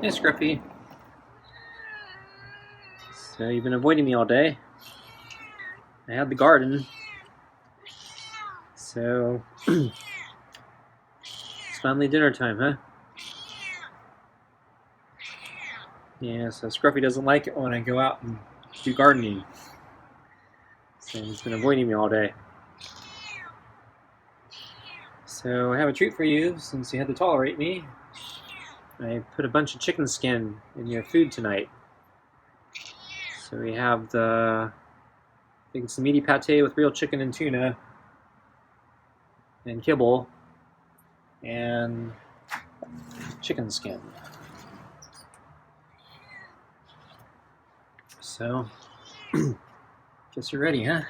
Hey, Scruffy. So you've been avoiding me all day. I had the garden. So it's finally dinner time, huh? Yeah, so Scruffy doesn't like it when I go out and do gardening. So he's been avoiding me all day. So I have a treat for you since you had to tolerate me. I put a bunch of chicken skin in your food tonight. So we have I think it's the meaty pate with real chicken and tuna and kibble and chicken skin. So, guess you're ready, huh?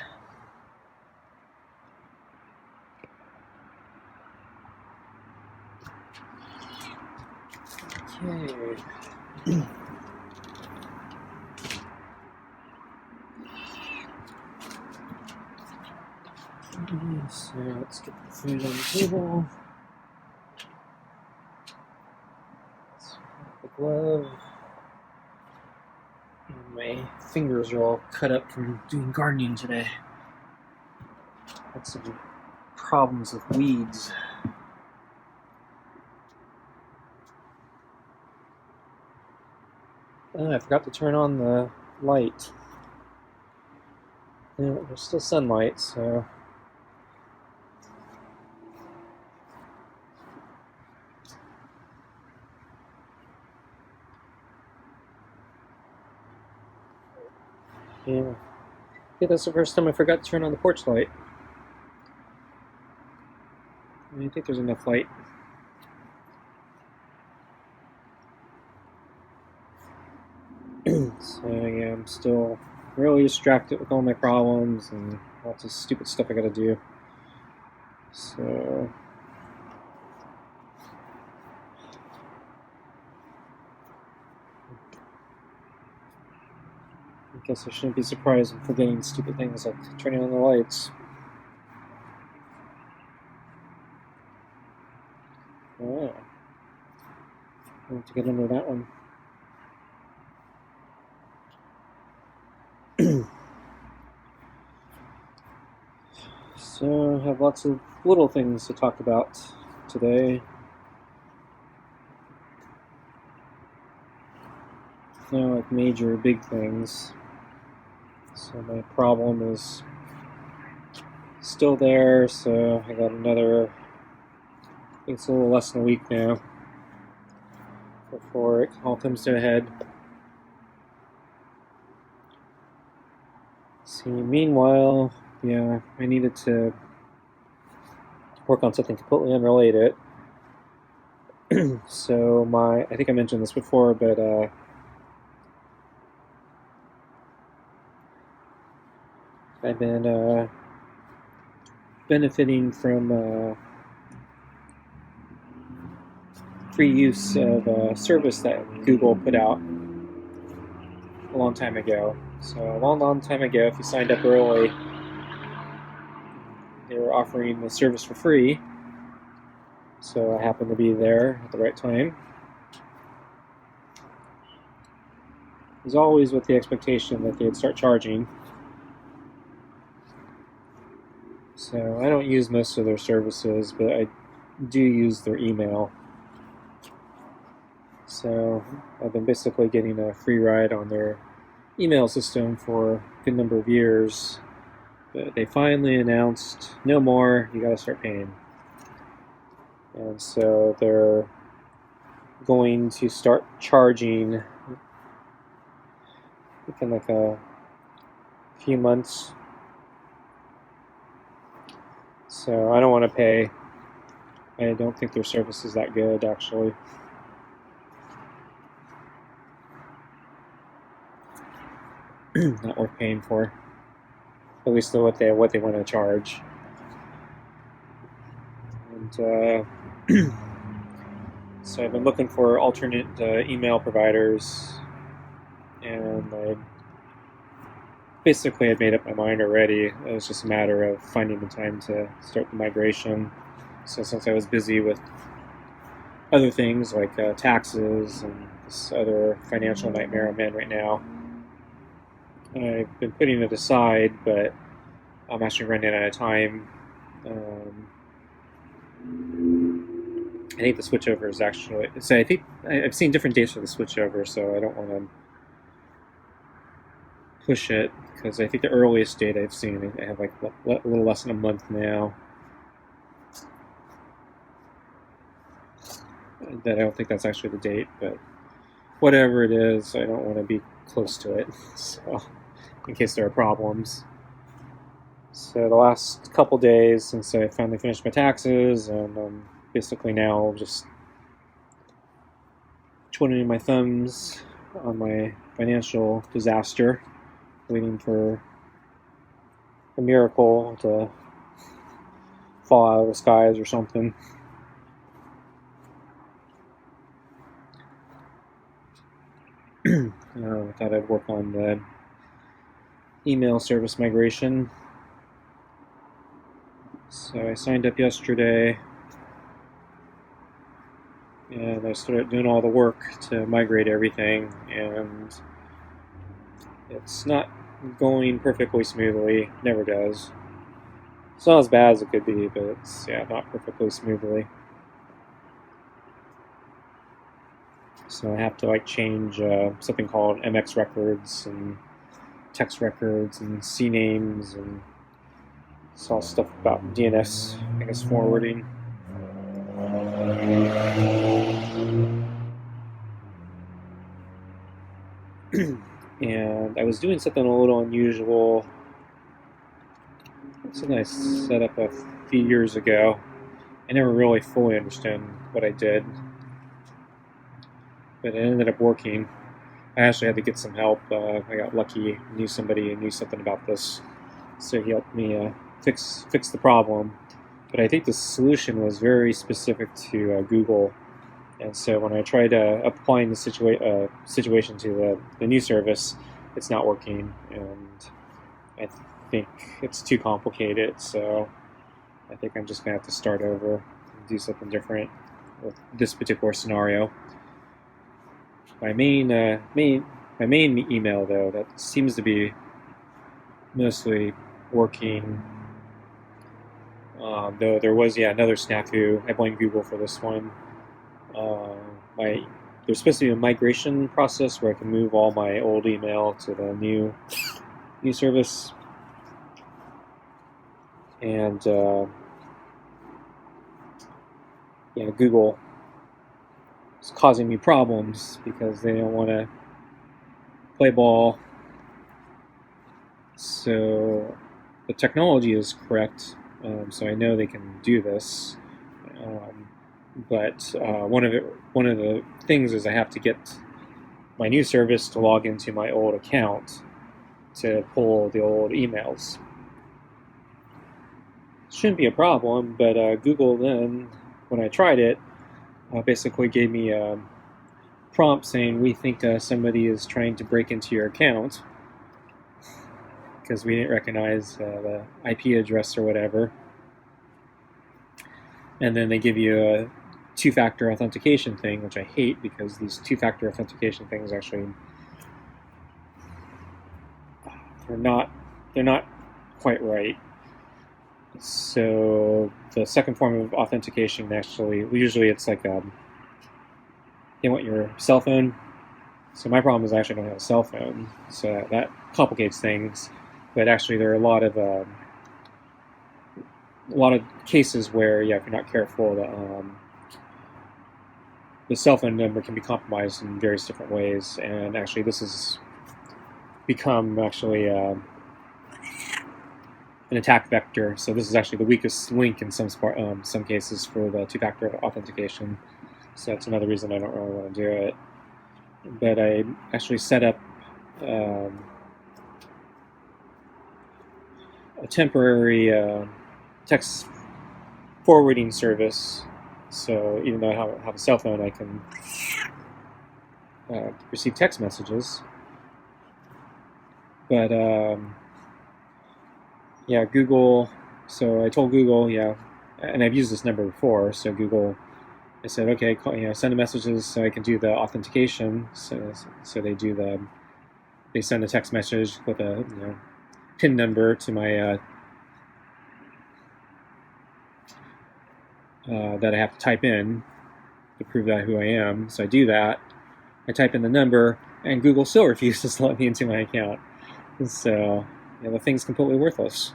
Okay. So let's get the food on the table. Let's put the glove. And my fingers are all cut up from doing gardening today. Lots of problems with weeds. Oh, I forgot to turn on the light. Yeah, there's still sunlight, so... Yeah. Yeah, that's the first time I forgot to turn on the porch light. I think there's enough light. So yeah, I'm still really distracted with all my problems and lots of stupid stuff I gotta do. So... I guess I shouldn't be surprised in forgetting stupid things like turning on the lights. Oh. I have to get under that one. So I have lots of little things to talk about today. No, like major, big things. So my problem is still there, so I got another, I think it's a little less than a week now before it all comes to a head. See, meanwhile, yeah, I needed to work on something completely unrelated. So I think I mentioned this before, but I've been benefiting from free use of a service that Google put out a long time ago. So a long time ago, if you signed up early, they were offering the service for free. So I happened to be there at the right time. It was always with the expectation that they'd start charging. So I don't use most of their services, but I do use their email. So I've been basically getting a free ride on their email system for a good number of years. But they finally announced, no more, you gotta start paying. And so they're going to start charging in like a few months. So I don't want to pay. I don't think their service is that good, actually. Not worth paying for. At least what they want to charge. And so I've been looking for alternate email providers, and I basically had made up my mind already. It was just a matter of finding the time to start the migration. So since I was busy with other things like taxes and this other financial nightmare I'm in right now. I've been putting it aside, but I'm actually running out of time. I think the switchover is actually... So I think I've seen different dates for the switchover, so I don't want to push it, because I think the earliest date I've seen, I have like a little less than a month now. That I don't think that's actually the date, but whatever it is, I don't want to be close to it, so in case there are problems. So the last couple days since I finally finished my taxes, and basically now just twiddling my thumbs on my financial disaster, waiting for a miracle to fall out of the skies or something. I thought I'd work on the email service migration. So I signed up yesterday, and I started doing all the work to migrate everything, and it's not going perfectly smoothly. Never does. It's not as bad as it could be, but it's, yeah, not perfectly smoothly. So I have to like change something called MX records and text records and C names, and it's all stuff about DNS, I guess, forwarding. And I was doing something a little unusual. Something I set up a few years ago. I never really fully understood what I did, but it ended up working. I actually had to get some help. I got lucky, knew somebody who knew something about this, so he helped me fix the problem. But I think the solution was very specific to Google, and so when I tried applying the situation to the new service, it's not working, and I think it's too complicated. So I think I'm just gonna have to start over and do something different with this particular scenario. My main email, though, that seems to be mostly working. Though there was another snafu. I blame Google for this one. There's supposed to be a migration process where I can move all my old email to the new service, and Google is causing me problems because they don't want to play ball. So the technology is correct, so I know they can do this. But one of the things is I have to get my new service to log into my old account to pull the old emails. Shouldn't be a problem, but Google then, when I tried it, basically gave me a prompt saying, we think somebody is trying to break into your account, because we didn't recognize the IP address or whatever. And then they give you a two-factor authentication thing, which I hate, because these two-factor authentication things actually they're not quite right. So the second form of authentication, actually, usually it's like they want your cell phone. So my problem is I actually don't have a cell phone, so that complicates things. But actually, there are a lot of cases where, if you're not careful, the cell phone number can be compromised in various different ways. And actually, this has become an attack vector. So this is actually the weakest link in some cases for the two-factor authentication. So that's another reason I don't really want to do it. But I actually set up a temporary text forwarding service. So even though I have a cell phone, I can receive text messages. But Google. So I told Google, and I've used this number before. So Google I said, okay, send the messages so I can do the authentication. So they send a text message with a PIN number to my that I have to type in to prove that who I am. So I do that. I type in the number, and Google still refuses to let me into my account. So the thing's completely worthless.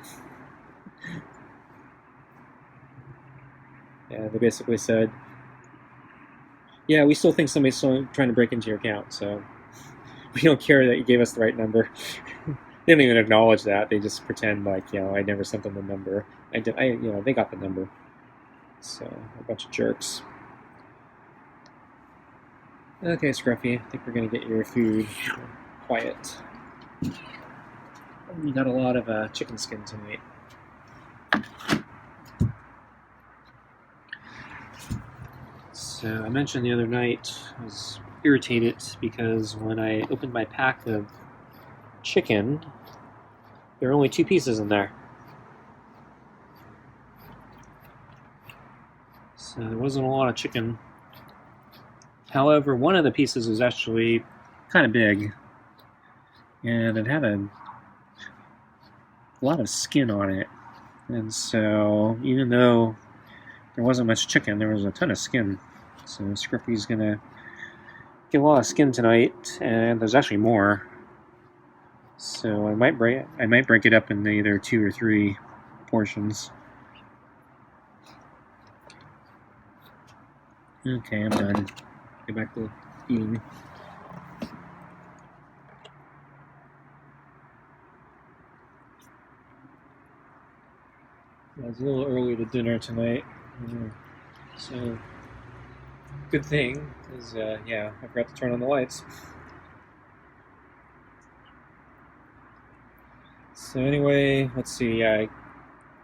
Yeah, they basically said, yeah, we still think somebody's still trying to break into your account, so we don't care that you gave us the right number. They don't even acknowledge that. They just pretend like, I never sent them the number. They got the number. So, a bunch of jerks. Okay, Scruffy, I think we're going to get your food. Quiet. You got a lot of chicken skin tonight. So I mentioned the other night I was irritated because when I opened my pack of chicken, there were only 2 pieces in there. So there wasn't a lot of chicken. However, one of the pieces was actually kind of big, and it had a lot of skin on it. And so even though there wasn't much chicken, there was a ton of skin. So Scruffy's gonna get a lot of skin tonight, and there's actually more. So I might break it up into either 2 or 3 portions. Okay, I'm done. Get back to eating. It was a little early to dinner tonight, so good thing is, I forgot to turn on the lights. So anyway, let's see, I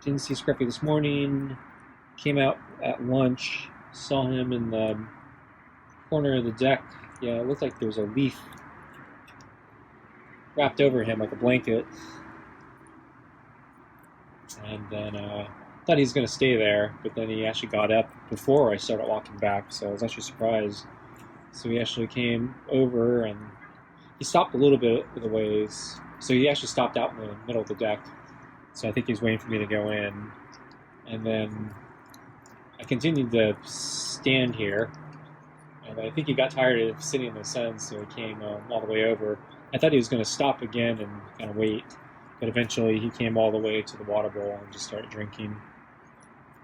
didn't see Scruffy this morning, came out at lunch, saw him in the corner of the deck. Yeah, it looked like there was a leaf wrapped over him like a blanket. And then thought he was going to stay there, but then he actually got up before I started walking back, so I was actually surprised. So he actually came over, and he stopped a little bit of the ways. So he actually stopped out in the middle of the deck. So I think he was waiting for me to go in. And then I continued to stand here, and I think he got tired of sitting in the sun, so he came all the way over. I thought he was going to stop again and kind of wait. But eventually he came all the way to the water bowl and just started drinking.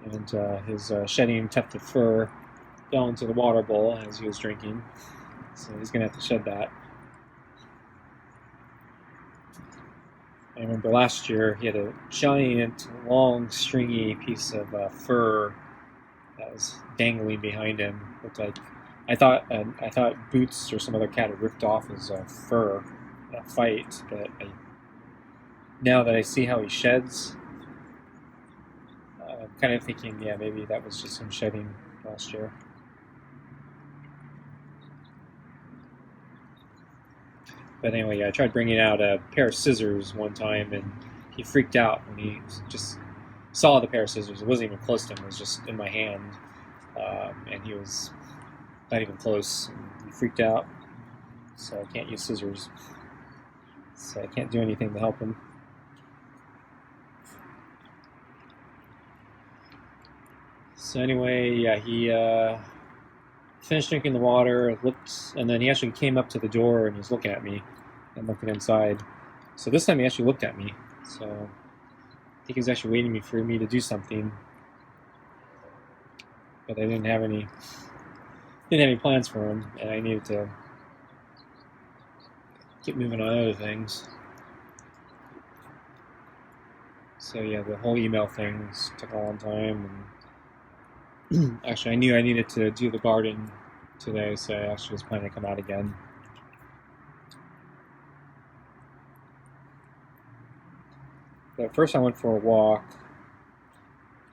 And his shedding tuft of fur fell into the water bowl as he was drinking. So he's going to have to shed that. I remember last year he had a giant, long, stringy piece of fur that was dangling behind him. Looked like I thought Boots or some other cat had ripped off his fur in a fight, but now that I see how he sheds, I'm kind of thinking, yeah, maybe that was just him shedding last year. But anyway, I tried bringing out a pair of scissors one time, and he freaked out when he just saw the pair of scissors. It wasn't even close to him. It was just in my hand, and he was not even close. And he freaked out, so I can't use scissors. So I can't do anything to help him. So anyway, yeah, he finished drinking the water, looked, and then he actually came up to the door and he was looking at me and looking inside. So this time he actually looked at me. So I think he was actually waiting for me to do something. But I didn't have any plans for him, and I needed to keep moving on other things. So yeah, the whole email thing took a long time, and actually I knew I needed to do the garden today, so I actually was planning to come out again. But first I went for a walk,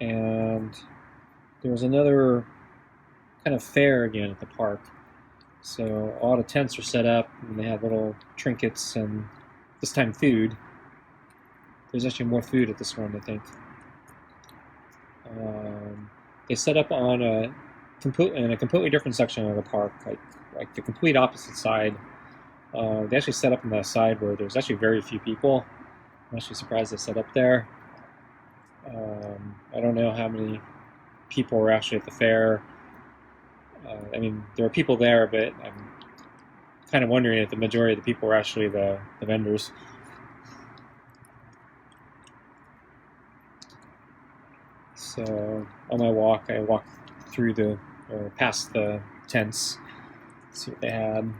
and there was another kind of fair again at the park. So all the tents are set up, and they have little trinkets, and this time food. There's actually more food at this one, I think. They set up on in a completely different section of the park, like the complete opposite side. They actually set up on the side where there's actually very few people. I'm actually surprised they set up there. I don't know how many people were actually at the fair. I mean, there were people there, but I'm kind of wondering if the majority of the people were actually the vendors. So on my walk, I walked through past the tents, see what they had.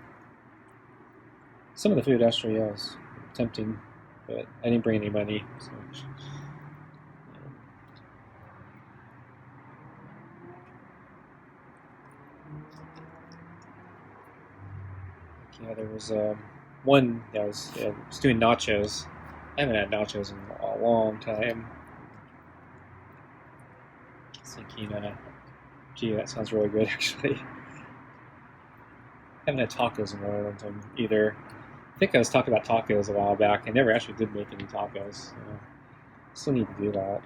Some of the food actually was tempting, but I didn't bring any money. So. Yeah, there was one that was doing nachos. I haven't had nachos in a long time. I was thinking, gee, that sounds really good, actually. I haven't had tacos in a long time either. I think I was talking about tacos a while back. I never actually did make any tacos. So still need to do that.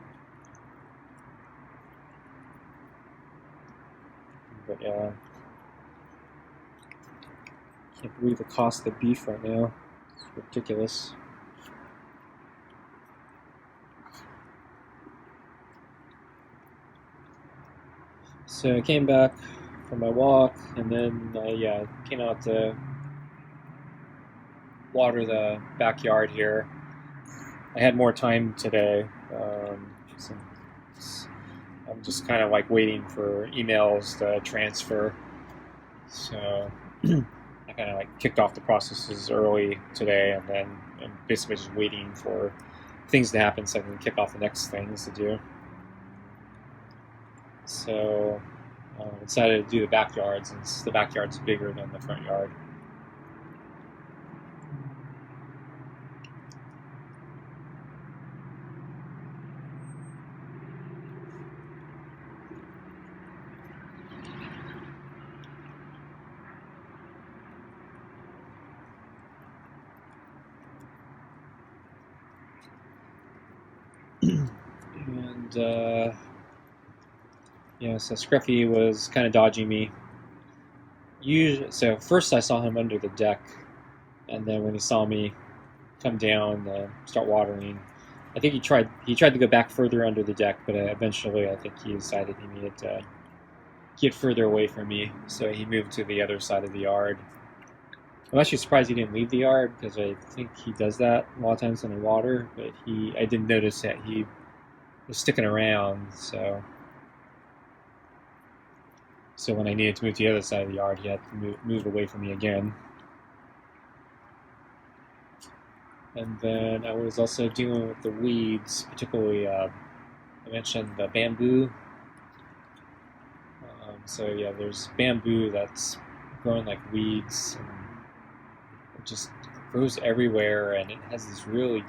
But yeah. Can't believe the cost of beef right now. It's ridiculous. So I came back from my walk, and then I came out to water the backyard here. I had more time today. So I'm just kind of like waiting for emails to transfer. So I kind of like kicked off the processes early today, and then I'm basically just waiting for things to happen so I can kick off the next things to do. So I decided to do the backyard since the backyard's bigger than the front yard. And yeah, so Scruffy was kind of dodging me. So first I saw him under the deck, and then when he saw me come down, start watering, I think he tried to go back further under the deck, but eventually I think he decided he needed to get further away from me, so he moved to the other side of the yard. I'm actually surprised he didn't leave the yard, because I think he does that a lot of times in the water, but I didn't notice that he was sticking around, so when I needed to move to the other side of the yard, he had to move away from me again. And then I was also dealing with the weeds, particularly I mentioned the bamboo. So yeah, there's bamboo that's growing like weeds, and it just grows everywhere, and it has these really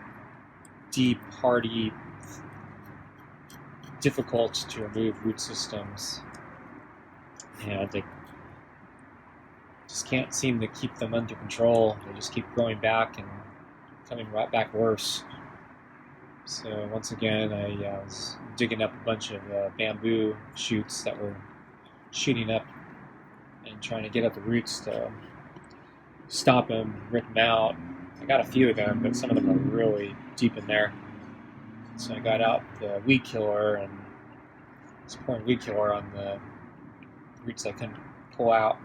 deep, hardy, difficult to remove root systems, and they just can't seem to keep them under control. They just keep growing back and coming right back worse. So once again, I was digging up a bunch of bamboo shoots that were shooting up and trying to get at the roots to stop them, rip them out. I got a few of them, but some of them are really deep in there. So I got out the weed killer and was pouring weed killer on the roots I couldn't pull out.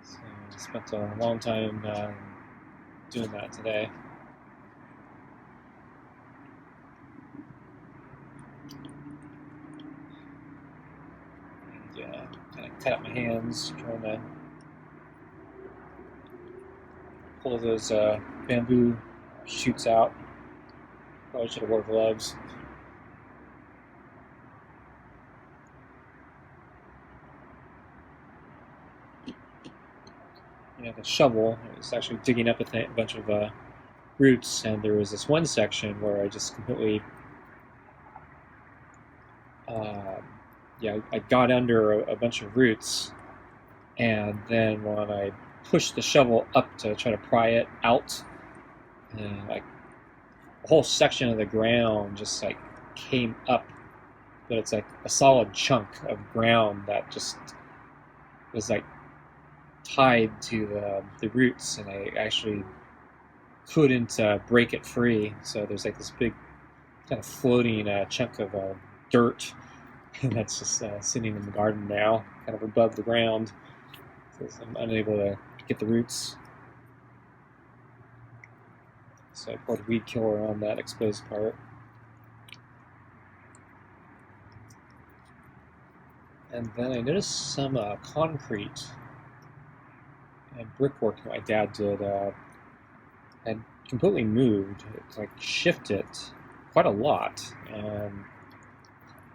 So I spent a long time doing that today. And kind of cut up my hands trying to pull those bamboo shoots out. Probably should have worn gloves. The shovel was actually digging up a bunch of roots, and there was this one section where I just completely I got under a bunch of roots, and then when I pushed the shovel up to try to pry it out, like a whole section of the ground just like came up but it's like a solid chunk of ground that just was like tied to the roots, and I actually couldn't break it free. So there's like this big kind of floating chunk of dirt that's just sitting in the garden now, kind of above the ground. So I'm unable to get the roots. So I poured weed killer on that exposed part. And then I noticed some concrete and brickwork that my dad did had completely moved. It's like shifted quite a lot.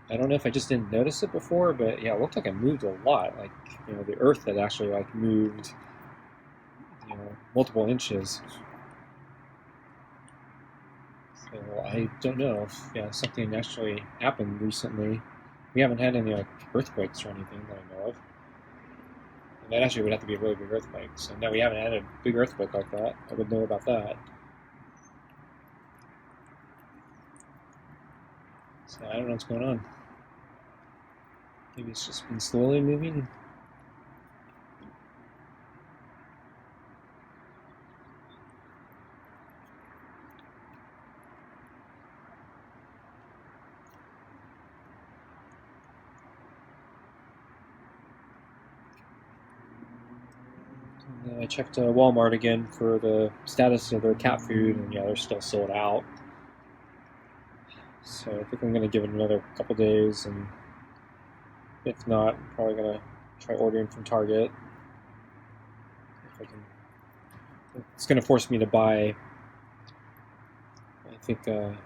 I don't know if I just didn't notice it before, but yeah, it looked like it moved a lot. Like, you know, the earth had actually like moved, you know, multiple inches. So I don't know if something actually happened recently. We haven't had any like earthquakes or anything that I know of. And that actually would have to be a really big earthquake. So no, we haven't had a big earthquake like that. I would know about that. So I don't know what's going on. Maybe it's just been slowly moving. And then I checked Walmart again for the status of their cat food, and yeah, they're still sold out. So I think I'm going to give it another couple days, and if not, I'm probably going to try ordering from Target. If I can. It's going to force me to buy, I think, a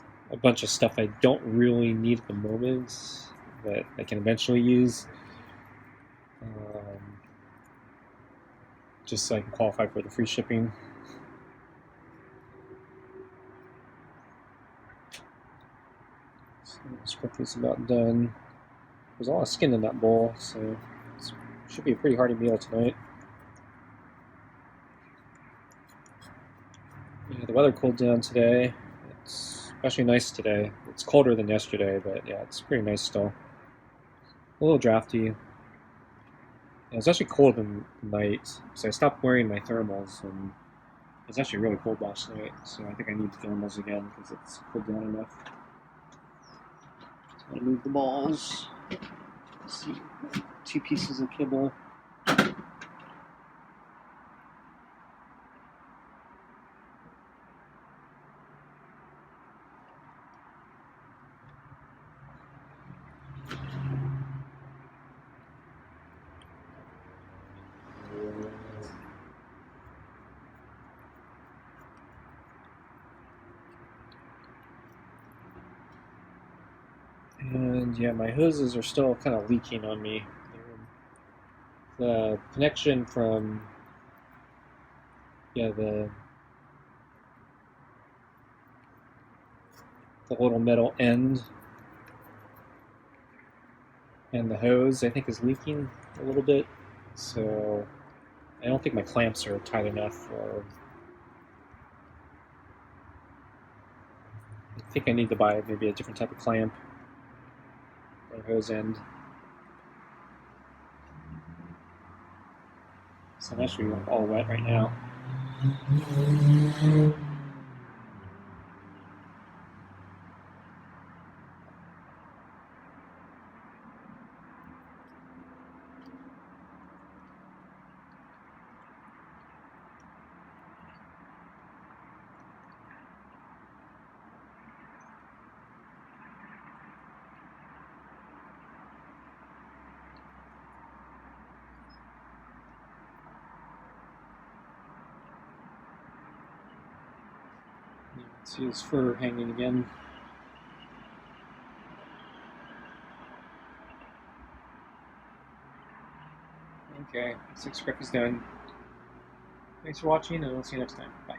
bunch of stuff I don't really need at the moment that I can eventually use, just so I can qualify for the free shipping. So Scruffy's about done. There's a lot of skin in that bowl, so it should be a pretty hearty meal tonight. Yeah, the weather cooled down today. It's actually nice today. It's colder than yesterday, but yeah, it's pretty nice still. A little drafty. Yeah, it was actually cold in the night, so I stopped wearing my thermals, and it was actually really cold last night, so I think I need thermals again because it's cooled down enough. Just want to move the balls. Let's see, 2 pieces of kibble. And yeah, my hoses are still kind of leaking on me. The connection from the little metal end and the hose I think is leaking a little bit, so I don't think my clamps are tight enough, or I think I need to buy maybe a different type of clamp or hose end. So I'm actually all wet right now. See his fur hanging again. Okay, 6 Scruffy's done. Thanks for watching, and I'll see you next time. Bye.